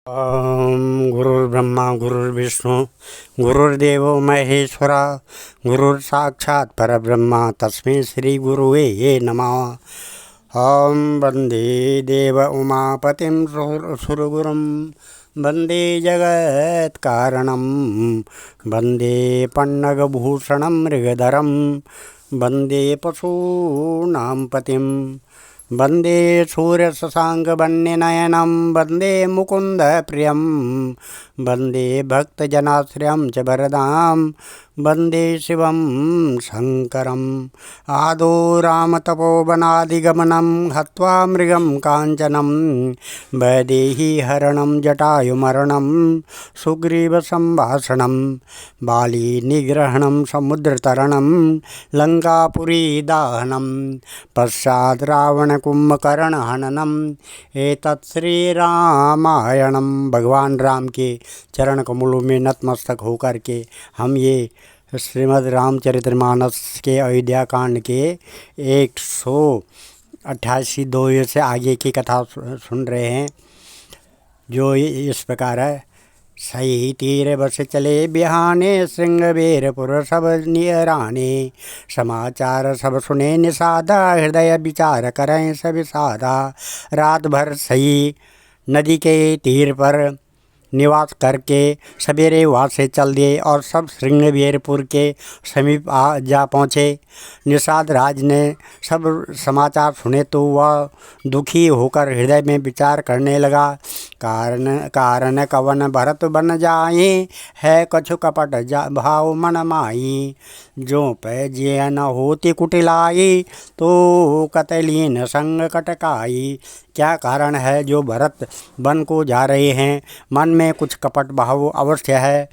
गुरुर्ब्रह्मा गुरुर्विष्णु गुरुर्देवो महेश्वरा गुरुर्साक्षात् परब्रह्म तस्मै श्री गुरुवे नमः। वंदे देव उमापतिं सुरगुरुं वंदे जगत्कारणं वंदे पन्नगभूषणं मृगधरं वंदे पशूनां पतिं वंदे सूर्यशशाङ्कवन्यनयनं वंदे मुकुंद प्रियं वंदे भक्तजनाश्रयं च वरदां वंदे शिवं शंकरम्। आदौ रामतपोवनादिगमनं हत्वा मृगं काञ्चनं वैदेही हरणं जटायुमरणं सुग्रीवसंभाषणं बाली निग्रहणं समुद्रतरणं लंकापुरी दाहनं पश्चात् रावणकुंभकर्णहननम् एतत् श्री रामायणं। भगवान राम के चरण कमलों में नतमस्तक होकर के हम ये श्रीमद् रामचरितमानस के अयोध्या कांड के 188 2 से आगे की कथा सुन रहे हैं, जो इस प्रकार है। सही तीर बस चले बिहाने श्रृंगबेरपुर सब नियराने, समाचार सब सुने निषादा हृदय विचार करें सब सादा। रात भर सही नदी के तीर पर निवास करके सवेरे वहाँ से चल दिए और सब श्रृंगबेरपुर के समीप जा पहुँचे। निषाद राज ने सब समाचार सुने तो वह दुखी होकर हृदय में विचार करने लगा। कारण कवन भरत बन जाए, है कछु कपट भाव मन माई। जो पै जिय न होती कुटिलाई, तो कतलीन संग कटकाई। क्या कारण है जो भरत वन को जा रहे हैं? मन में कुछ कपट भाव अवश्य है।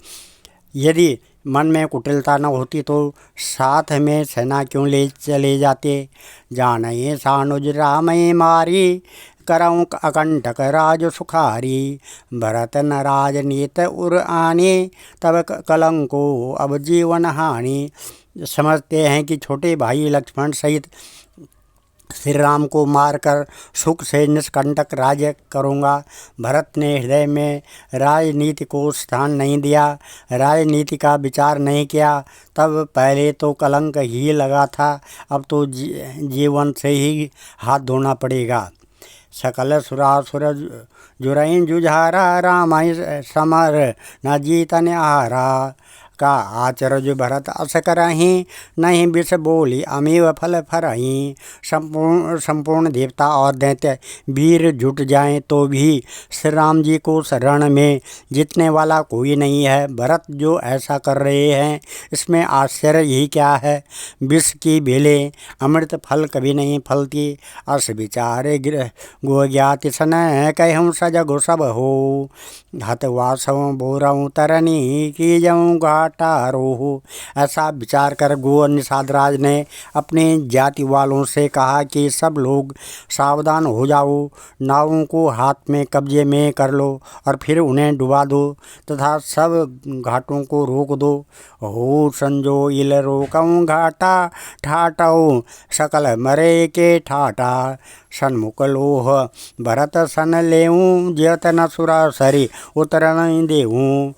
यदि मन में कुटिलता न होती तो साथ में सेना क्यों ले चले जाते। जाने सानुज रामय मारी, करऊँ अकंटक राज सुखारी। भरत न राजनीत उर आने, तब कलंको अब जीवन हानि। समझते हैं कि छोटे भाई लक्ष्मण सहित श्री राम को मारकर सुख से निष्कंटक राज्य करूँगा। भरत ने हृदय में राजनीति को स्थान नहीं दिया, राजनीति का विचार नहीं किया। तब पहले तो कलंक ही लगा था, अब तो जीवन से ही हाथ धोना पड़ेगा। सकल सुरासुर जुरैन जुझारा, रामाय समर न जीतन आहारा। का आचरज भरत अस करहीं, नहीं विष बोली अमीव फल फरहीं। संपूर्ण देवता और दैत्य वीर जुट जाएं तो भी श्री राम जी को शरण में जीतने वाला कोई नहीं है। भरत जो ऐसा कर रहे हैं, इसमें आश्चर्य ही क्या है। विष की बेलें अमृत फल कभी नहीं फलती। अस विचारे गो ज्ञाति सन कहूँ सजगो सब हो। हतवासों बोरऊँ तरनी की जाऊँ घाटारोह। ऐसा विचार कर गो निषादराज ने अपने जाति वालों से कहा कि सब लोग सावधान हो जाओ, नावों को हाथ में कब्जे में कर लो और फिर उन्हें डुबा दो तथा सब घाटों को रोक दो। हो संजो इल रोकऊँ घाटा, ठाटऊ सकल मरे के ठाटा। सन्मुख लोह भरत सन लेऊँ, जतन सुरा सरी उतरन देऊँ।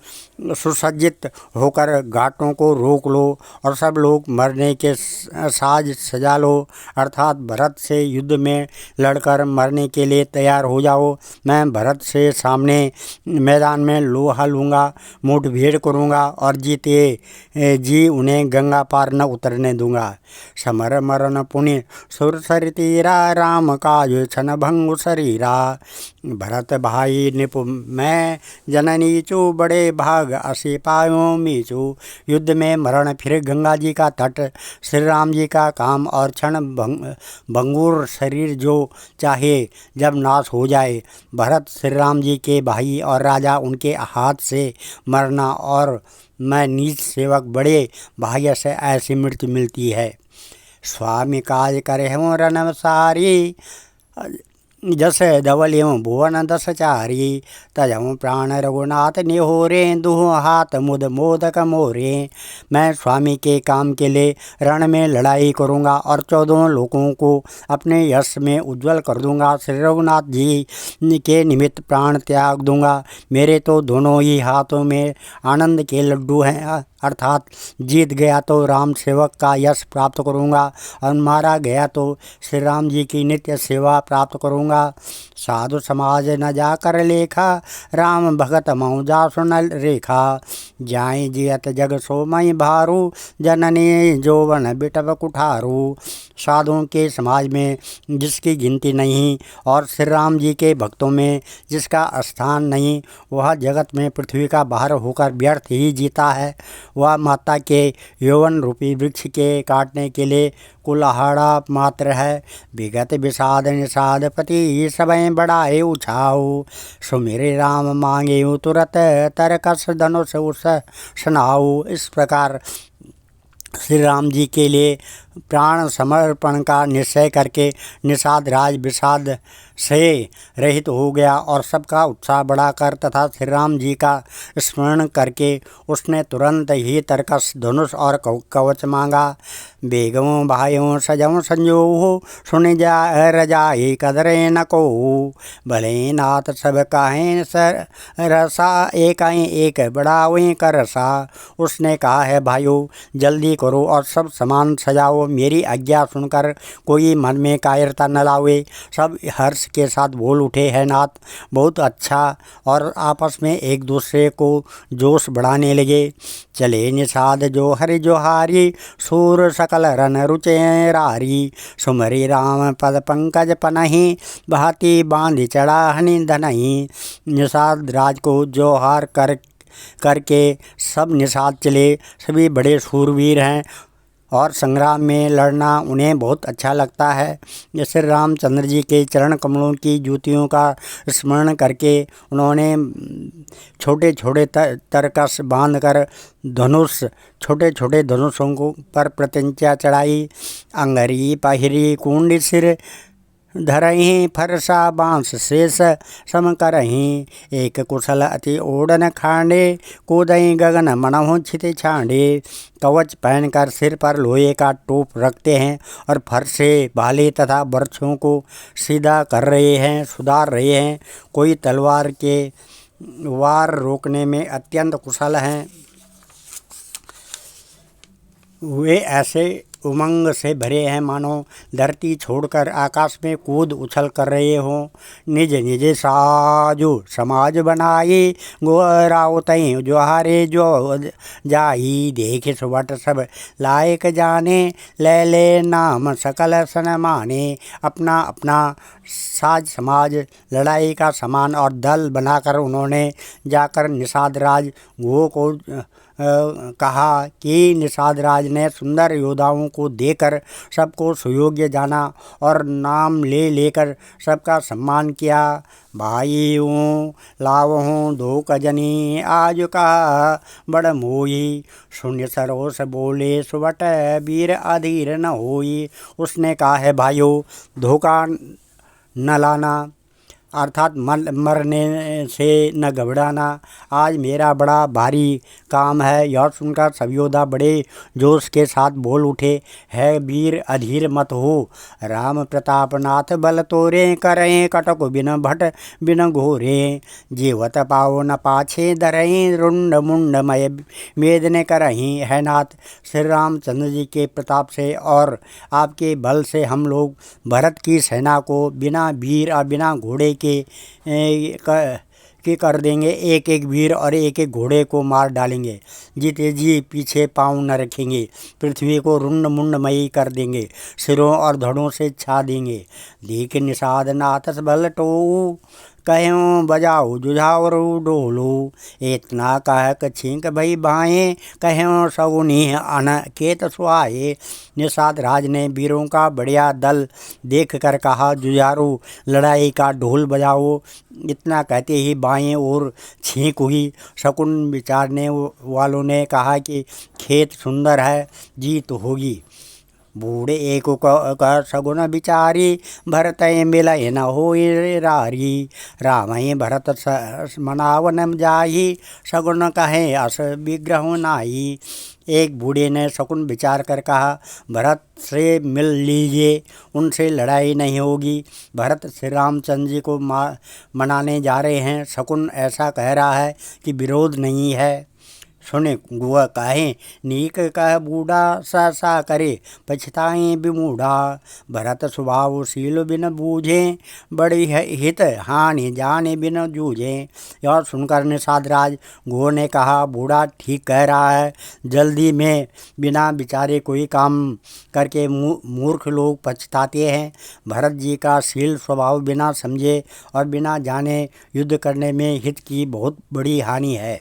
सुसज्जित होकर घाटों को रोक लो और सब लोग मरने के साज सजा लो, अर्थात भरत से युद्ध में लड़कर मरने के लिए तैयार हो जाओ। मैं भरत से सामने मैदान में लोहा लूँगा, मुठभेड़ करूँगा और जीते जी उन्हें गंगा पार न उतरने दूँगा। समर मरण पुण्य सुर सर तीरा, राम काज छन भंगु शरीरा। भरत भाई निपु मैं जननी चू, बड़े भाग असी पायो मीचू। युद्ध में मरण, फिर गंगा जी का तट, श्री राम जी का काम और क्षण भंगुर शरीर जो चाहे जब नाश हो जाए। भरत श्री राम जी के भाई और राजा, उनके हाथ से मरना और मैं नीच सेवक, बड़े भाग्य से ऐसी मृत्यु मिलती है। स्वामी काज करे हूँ रनम सारी, जस धवलियों भुवन दस चारी, तजम प्राण रघुनाथ निहोरे, दुह हाथ मुद मोदक मोरे। मैं स्वामी के काम के लिए रण में लड़ाई करूँगा और 14 लोगों को अपने यश में उज्जवल कर दूंगा। श्री रघुनाथ जी के निमित्त प्राण त्याग दूंगा। मेरे तो दोनों ही हाथों में आनंद के लड्डू हैं, अर्थात जीत गया तो राम सेवक का यश प्राप्त करूंगा और मारा गया तो श्री राम जी की नित्य सेवा प्राप्त करूंगा। साधु समाज न जाकर लेखा, राम भगत मऊ जा सुन रेखा। जाय जियत जग सोमय भारू, जननी जोवन बिटव कुठारू। साधुओं के समाज में जिसकी गिनती नहीं और श्री राम जी के भक्तों में जिसका स्थान नहीं, वह जगत में पृथ्वी का बाहर होकर व्यर्थ ही जीता है। वह माता के यौवन रूपी वृक्ष के काटने के लिए कुल्हाड़ा मात्र है। विगत विषाद निषाद पति, सबय बढ़ाए उछाऊ। सुमेरे राम मांगे तुरत, तरकस धनुष उस सुनाऊ। इस प्रकार श्री राम जी के लिए प्राण समर्पण का निश्चय करके निषाद राज विषाद से रहित हो गया और सबका उत्साह बढ़ाकर तथा श्री राम जी का स्मरण करके उसने तुरंत ही तरकस धनुष और कवच मांगा। बेगों भाइयों सजों संजो, सुन जा रजाई कदरे न को। भले नाथ सब कहें सर रसा, एक बढ़ावें कर रसा। उसने कहा है भाइयों जल्दी करो और सब सामान सजाओ, मेरी आज्ञा सुनकर कोई मन में कायरता न लावे। सब हर्ष के साथ बोल उठे हैं नाथ बहुत अच्छा, और आपस में एक दूसरे को जोश बढ़ाने लगे। चले निषाद जो हरि जोहारी, सूर सकल रन रुचे रारी। सुमरी राम पद पंकज पनहि, भांति बांधि चढ़ा हनि धनहि। निषाद राज को जोहार करके सब निषाद चले। सभी बड़े शूरवीर हैं और संग्राम में लड़ना उन्हें बहुत अच्छा लगता है। जैसे रामचंद्र जी के चरण कमलों की जूतियों का स्मरण करके उन्होंने छोटे छोटे तरकस बांधकर धनुष छोटे छोटे धनुषों को पर प्रत्यंचा चढ़ाई। अंगरी पहिरी कुंड सिर धरही, फरसा बांस शेष सम करही। एक कुशल अति ओढ़न खांडे, कूदई गगन मनहु छित छांडे। कवच पहनकर सिर पर लोहे का टोप रखते हैं और फरसे भाले तथा बर्छों को सीधा कर रहे हैं, सुधार रहे हैं। कोई तलवार के वार रोकने में अत्यंत कुशल हैं। वे ऐसे उमंग से भरे हैं मानो धरती छोड़कर आकाश में कूद उछल कर रहे हों। निज निज साजो समाज बनाए, गोरावतई जोहारे जो जाई। देख सुबट सब लायक जाने, ले ले नाम सकल सन माने। अपना अपना साज समाज लड़ाई का सामान और दल बनाकर उन्होंने जाकर निषाद राज गो को कहा कि निषाद राज ने सुंदर योद्धाओं को देकर सबको सुयोग्य जाना और नाम ले लेकर सबका सम्मान किया। भाइयों लावहों धोख जनी, आज कहा बड़ मोई। शून्य सरोस बोले सुबट, वीर अधीर न होई। उसने कहा है भाइयों धोखा न लाना, अर्थात मरने से न घबराना। आज मेरा बड़ा भारी काम है। यह सुनकर सब योद्धा बड़े जोश के साथ बोल उठे, है वीर अधीर मत हो। राम प्रताप नाथ बल तोरे, करें कटक बिन भट बिन घोरे। जीवत पाओ न पाछे धरहीं, रुंड मुंड मय मेदने करहीं। है नाथ श्री रामचंद्र जी के प्रताप से और आपके बल से हम लोग भरत की सेना को बिना वीर और बिना घोड़े के कर देंगे। एक एक वीर और एक एक घोड़े को मार डालेंगे। जीते जी पीछे पाँव न रखेंगे। पृथ्वी को रुंड मुंडमयी कर देंगे। सिरों और धड़ों से छा देंगे। दीख निषाद नाथस बल टोऊ, कह्यों बजाओ जुझावर डोलू। इतना कह छींक भई बाएँ, कह्यों सगुनी अन केत सुहाए। निषाद राज ने वीरों का बढ़िया दल देख कर कहा, जुझारू लड़ाई का ढोल बजाओ। इतना कहते ही बाएं ओर छींक हुई। शकुन विचारने वालों ने कहा कि खेत सुंदर है, जीत होगी। बूढ़े एक कर सगुन विचारी, भरत मिलय न होई रारी। राम भरत मनावन जाही, सगुन कहे अस विग्रह नाई। एक बूढ़े ने शकुन विचार कर कहा, भरत से मिल लीजिए, उनसे लड़ाई नहीं होगी। भरत श्री रामचंद्र जी को मनाने जा रहे हैं। शकुन ऐसा कह रहा है कि विरोध नहीं है। सुने गुआ कहे, नीक कह बूढ़ा सा करे, पछताएं विमूढ़ा। भरत स्वभावशील बिन बूझे, बड़ी हित हानि जाने बिन जूझे। यह सुनकर निषाद राज गुह ने कहा, बूढ़ा ठीक कह रहा है। जल्दी में बिना विचारे कोई काम करके मूर्ख लोग पछताते हैं। भरत जी का शील स्वभाव बिना समझे और बिना जाने युद्ध करने में हित की बहुत बड़ी हानि है।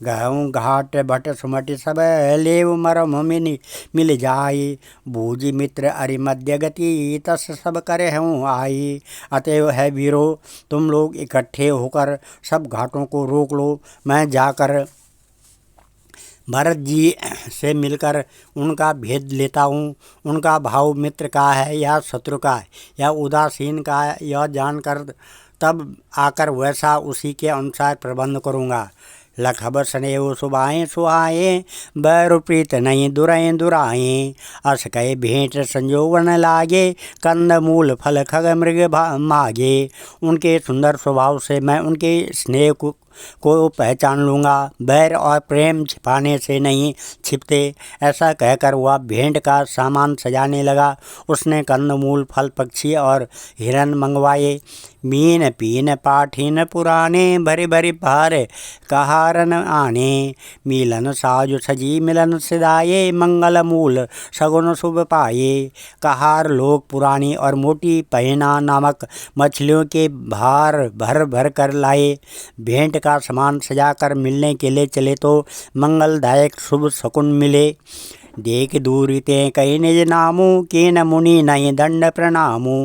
गहूँ घाट भट सुमट सब लेव मरम मिल जाई। बूझी मित्र अरि मध्य गति, तस सब करे हूँ आई। अतएव है वीरो, तुम लोग इकट्ठे होकर सब घाटों को रोक लो। मैं जाकर भरत जी से मिलकर उनका भेद लेता हूँ। उनका भाव मित्र का है या शत्रु का है या उदासीन का है, यह जानकर तब आकर वैसा उसी के अनुसार प्रबंध करूँगा। लखब स्नेह सुबाएँ सुहाएँ, बैरु प्रीत नहीं दुराएँ दुराएँ। अस कहे भेंट संजोगन लागे, कंद मूल फल खग मृग मागे। उनके सुंदर स्वभाव से मैं उनके स्नेह को पहचान लूँगा। बैर और प्रेम छिपाने से नहीं छिपते। ऐसा कहकर वह भेंट का सामान सजाने लगा। उसने कंदमूल फल पक्षी और हिरन मंगवाए। मीन पीन पाठीन पुराने, भरी भरी भार कहारन आने। मिलन साजु सजी मिलन सिदाये, मंगल मूल सगुन शुभ पाए। कहार लोग पुरानी और मोटी पहिना नामक मछलियों के भार भर भर कर लाए। भेंट का सामान सजाकर मिलने के लिए चले तो मंगलदायक शुभ शकुन मिले। देख दूरी ते कई निज नामू, कीन मुनि नहीं दंड प्रणामू।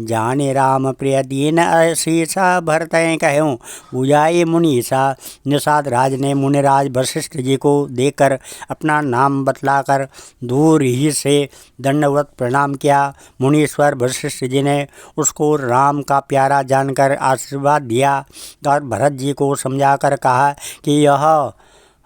जाने राम प्रिय दीन अशीसा, भरत कहूँ बुझाई मुनीसा। निषाद राज ने मुनिराज वशिष्ठ जी को देखकर अपना नाम बतलाकर दूर ही से दंडवत प्रणाम किया। मुनीश्वर वशिष्ठ जी ने उसको राम का प्यारा जानकर आशीर्वाद दिया और भरत जी को समझाकर कहा कि यह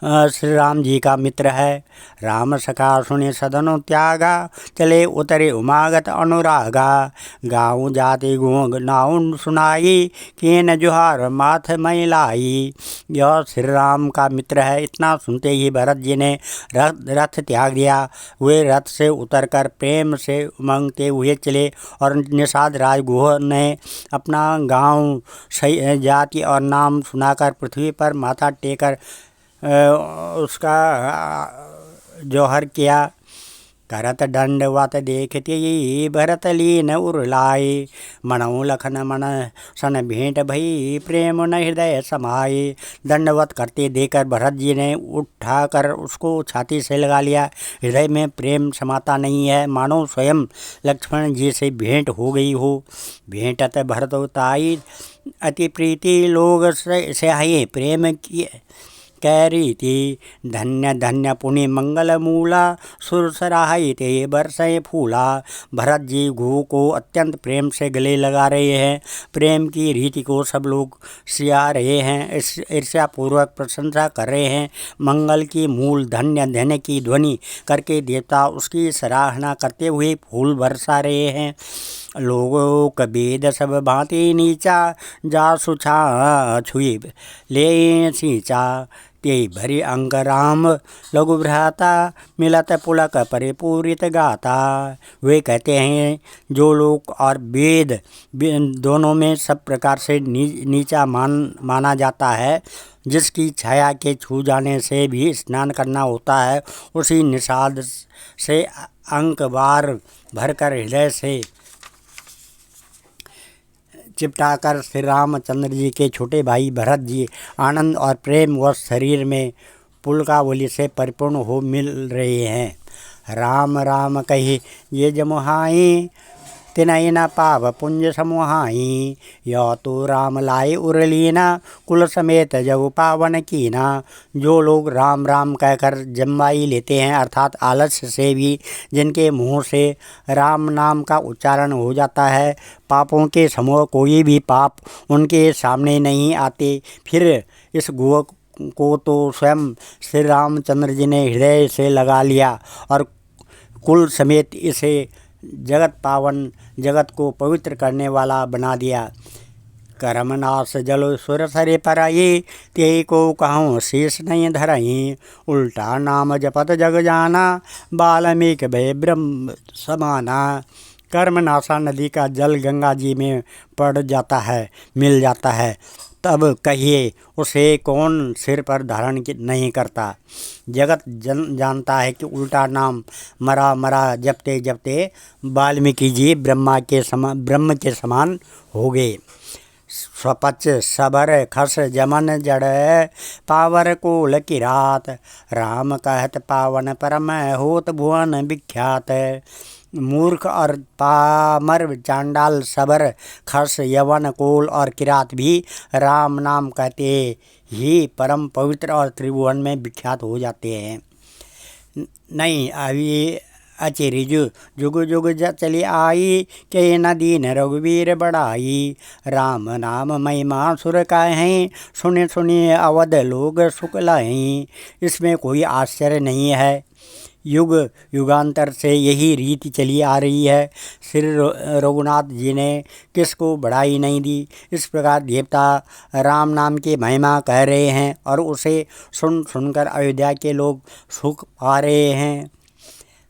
श्री राम जी का मित्र है। राम सखा सुने सदन त्यागा, चले उतरे उमागत अनुरागा। गाँव जाति गुण नाउन सुनाई, कीन जुहार माथ मई लाई। यह श्री राम का मित्र है। इतना सुनते ही भरत जी ने रथ त्याग दिया। वे रथ से उतरकर प्रेम से उमंगते हुए चले और निषाद राज गुह ने अपना गाँव जाति और नाम सुनाकर पृथ्वी पर माथा टेकर उसका जोहर किया। करत दंडवत देखती भरत लीन उरलाए। मनऊ लखन मन सन भेंट भई, प्रेम न हृदय समाए। दंडवत करते देखकर भरत जी ने उठाकर उसको छाती से लगा लिया। हृदय में प्रेम समाता नहीं है, मानो स्वयं लक्ष्मण जी से भेंट हो गई हो। भेंटत भरतोताई अति प्रीति, लोग सहाये प्रेम की कैरीति। धन्य धन्य पुण्य मंगल मूला, सुर सराहई ते बरसय फूला। भरत जी गुह को अत्यंत प्रेम से गले लगा रहे हैं। प्रेम की रीति को सब लोग सिया रहे हैं, ईर्ष्यापूर्वक प्रशंसा कर रहे हैं। मंगल की मूल धन्य धन्य की ध्वनि करके देवता उसकी सराहना करते हुए फूल बरसा रहे हैं। लोगों कबेद सब भांति नीचा, जा सुछा छुई ले सींचा। ते भरी अंग राम लघु भ्राता, मिलत पुलक परिपूरित गाता। वे कहते हैं जो लोग और वेद दोनों में सब प्रकार से नीचा माना जाता है, जिसकी छाया के छू जाने से भी स्नान करना होता है, उसी निषाद से अंक बार भरकर हृदय से चिपटाकर श्री रामचंद्र जी के छोटे भाई भरत जी आनंद और प्रेम व शरीर में पुलकावली से परिपूर्ण हो मिल रहे हैं। राम राम कही ये जमुहाई, तिनहि न पाव पुंज समुहाई। यो तो राम लाए उरलीना कुल समेत जब पावन कीना। जो लोग राम राम कहकर जमवाई लेते हैं अर्थात आलस्य से भी जिनके मुँह से राम नाम का उच्चारण हो जाता है, पापों के समूह कोई भी पाप उनके सामने नहीं आते। फिर इस गुह को तो स्वयं श्री रामचंद्र जी ने हृदय से लगा लिया और कुल समेत इसे जगत पावन, जगत को पवित्र करने वाला बना दिया। करमनाश जल सुर सरे परई, ते को कहूँ शेष नहीं धरई। उल्टा नाम जपत जग जाना, वाल्मीकि भय ब्रह्म समाना। कर्मनाशा नदी का जल गंगा जी में पड़ जाता है, मिल जाता है, तब कहिए उसे कौन सिर पर धारण नहीं करता। जगत जानता है कि उल्टा नाम मरा मरा जपते जपते वाल्मीकि जी ब्रह्म के समान हो गए। स्वपच सबर खस जमन जड़, पावर कोल की रात। राम कहत पावन परम, होत भुवन विख्यात। मूर्ख और पामर चांडाल सबर खस यवन कोल और किरात भी राम नाम कहते ही परम पवित्र और त्रिभुवन में विख्यात हो जाते हैं। नहीं अभी अचिरिजु जुग जुग चली आई, के नदी न रघुवीर बढ़ाई। राम नाम महिमा सुर कहें, सुने सुनिए अवध लोग सुख लाएं। इसमें कोई आश्चर्य नहीं है, युग युगांतर से यही रीति चली आ रही है। श्री रघुनाथ जी ने किसको बढ़ाई नहीं दी। इस प्रकार देवता राम नाम की महिमा कह रहे हैं और उसे सुन सुनकर अयोध्या के लोग सुख पा रहे हैं।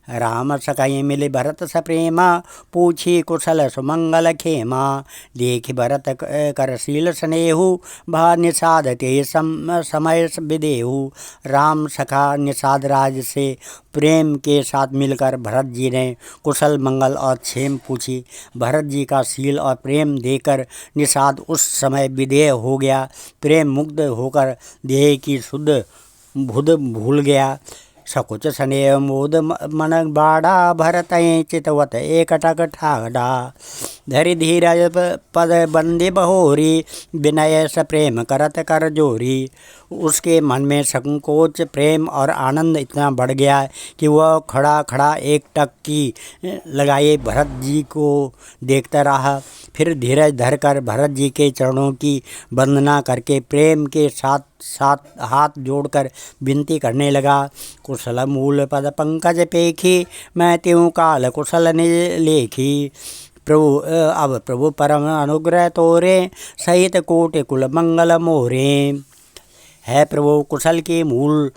राम सखाई मिले भरत सप्रेमा, पूछी कुशल सुमंगल खेमा। देख भरत करशील स्नेहु, भा निषाद ते समय विदेहु। राम सखा निषाद राज से प्रेम के साथ मिलकर भरत जी ने कुशल मंगल और क्षेम पूछी। भरत जी का शील और प्रेम देकर निषाद उस समय विदेह हो गया, प्रेम मुग्ध होकर देह की शुद्ध बुध भूल गया। सकुच स्नेह मोद मन बाड़ा, भरत चितवत एकटक ठाड़ा। धरि धीरज पद बंदे बहोरी, विनय स प्रेम करत कर जोरी। उसके मन में संकोच प्रेम और आनंद इतना बढ़ गया कि वह खड़ा खड़ा एक टक की लगाए भरत जी को देखता रहा। फिर धीरज धरकर भरत जी के चरणों की वंदना करके प्रेम के साथ साथ हाथ जोड़कर विनती करने लगा। कुशल मूल पद पंकज पेखी, मैं त्यों काल कुशल निज लेखी। प्रभु अब प्रभु परम अनुग्रह तोरे, सहित कोटि कुल मंगल मोरे। है प्रभु कुशल के मूल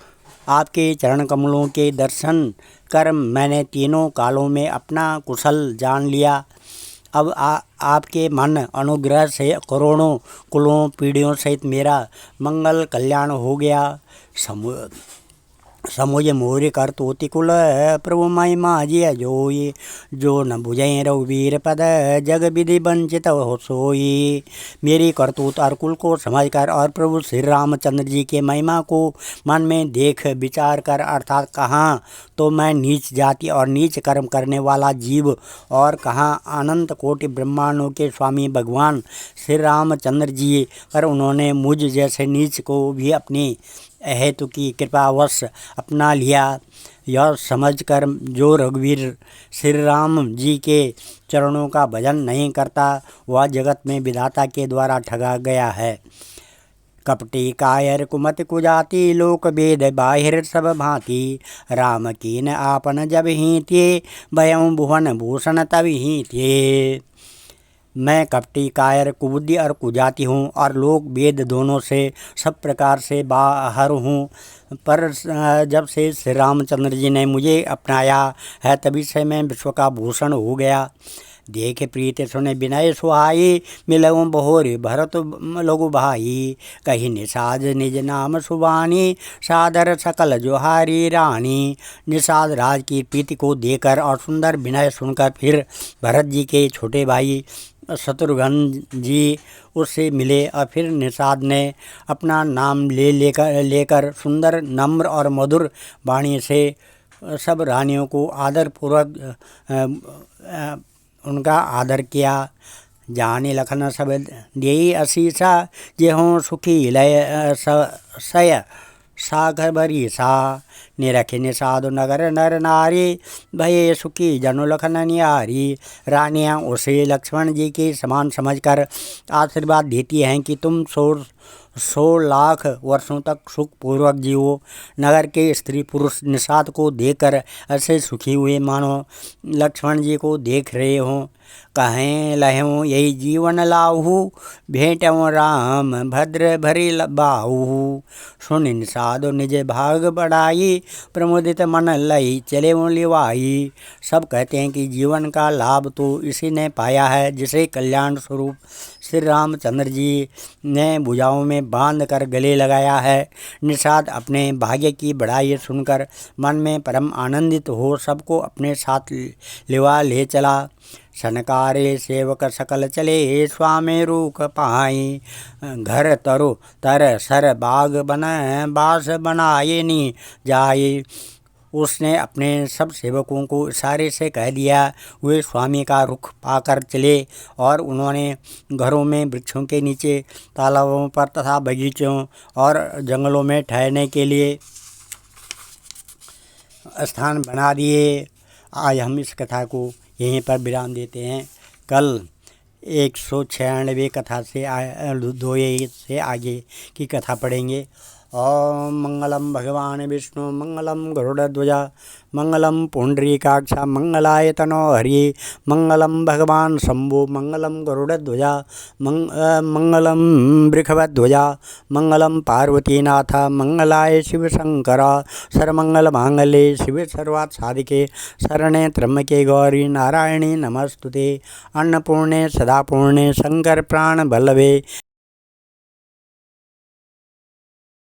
आपके चरण कमलों के दर्शन कर मैंने तीनों कालों में अपना कुशल जान लिया। अब आपके मन अनुग्रह से करोड़ों कुलों पीढ़ियों सहित मेरा मंगल कल्याण हो गया। समुझ मोर कर तोति कुल, प्रभु महिमा जिय जोई। जो न बुझें रघुवीर पद, जग विधि वंचित हो सोई। मेरी करतूत और कुल को समझकर और प्रभु श्री रामचंद्र जी के महिमा को मन में देख विचार कर, अर्थात कहाँ तो मैं नीच जाति और नीच कर्म करने वाला जीव और कहाँ अनंत कोटि ब्रह्मांडों के स्वामी भगवान श्री रामचंद्र जी, पर उन्होंने मुझ जैसे नीच को भी अपनी हेतु की कृपावश अपना लिया। यह समझकर जो रघुवीर श्री राम जी के चरणों का भजन नहीं करता वह जगत में विधाता के द्वारा ठगा गया है। कपटी कायर कुमत कुजाति, लोक वेद बाहिर सब भांति। राम कीन आपन जब ही थे, भयं भुवन भूषण तब ही थे। मैं कपटी कायर कुबुद्धि और कुजाति हूँ और लोक वेद दोनों से सब प्रकार से बाहर हूँ, पर जब से श्री रामचंद्र जी ने मुझे अपनाया है तभी से मैं विश्व का भूषण हो गया। देख प्रीत सुने विनय सुहाई, मिलऊँ बहोरी भरत लघु भाई। कही निषाद निज नाम सुबानी, सादर सकल जोहारी रानी। निषाद राज की प्रीति को देकर और सुंदर विनय सुनकर फिर भरत जी के छोटे भाई शत्रुघ्न जी उससे मिले और फिर निषाद ने अपना नाम लेकर सुंदर नम्र और मधुर वाणी से सब रानियों को आदरपूर्वक उनका आदर किया। जानी लखन सब देई असीसा, जे हों सुखी लय सय साख बरी सा। निरखि निषादु नगर नर नारी, भये सुखी जनु लखन निहारी। रानियाँ उसे लक्ष्मण जी के समान समझकर आशीर्वाद देती हैं कि तुम 100 लाख वर्षों तक सुखपूर्वक जियो। नगर के स्त्री पुरुष निषाद को देखकर ऐसे सुखी हुए मानो लक्ष्मण जी को देख रहे हों। कहें लहूँ यही जीवन लाहू, भेंटऊँ राम भद्र भरी बाहू। सुन निषाद निज भाग बढ़ाई, प्रमुदित मन लई चले लिवाई। सब कहते हैं कि जीवन का लाभ तो इसी ने पाया है जिसे कल्याण स्वरूप श्री रामचंद्र जी ने भुजाओं में बांध कर गले लगाया है। निषाद अपने भाग्य की बढ़ाई सुनकर मन में परम आनंदित हो सबको अपने साथ लिवा ले चला। सनकारे सेवक सकल चले, स्वामी रूख पाई। घर तरु तर सर बाग बन बास बनाए नी जाए। उसने अपने सब सेवकों को इशारे से कह दिया। वे स्वामी का रुख पाकर चले और उन्होंने घरों में, वृक्षों के नीचे, तालाबों पर तथा बगीचों और जंगलों में ठहरने के लिए स्थान बना दिए। आज हम इस कथा को यहीं पर विराम देते हैं। कल 196 कथा से 2 से आगे की कथा पढ़ेंगे। ओम मंगलम भगवान विष्णु मंगलम गरुड़ध्वज मंगलम पुंडरीकाक्ष मंगलाय तनो हरि। मंगलम भगवान शंभु मंगलम गरुड़ध्वज मंगलम वृषभध्वज मंगलम पार्वतीनाथ मंगलाय शिव शंकर। सर्वमंगल मांगल्ये शिवे सर्वार्थ साधिके शरणे त्र्यंबके गौरी नारायणी नमस्तुते। अन्नपूर्णे सदापूर्णे शंकर प्राण बल्लभे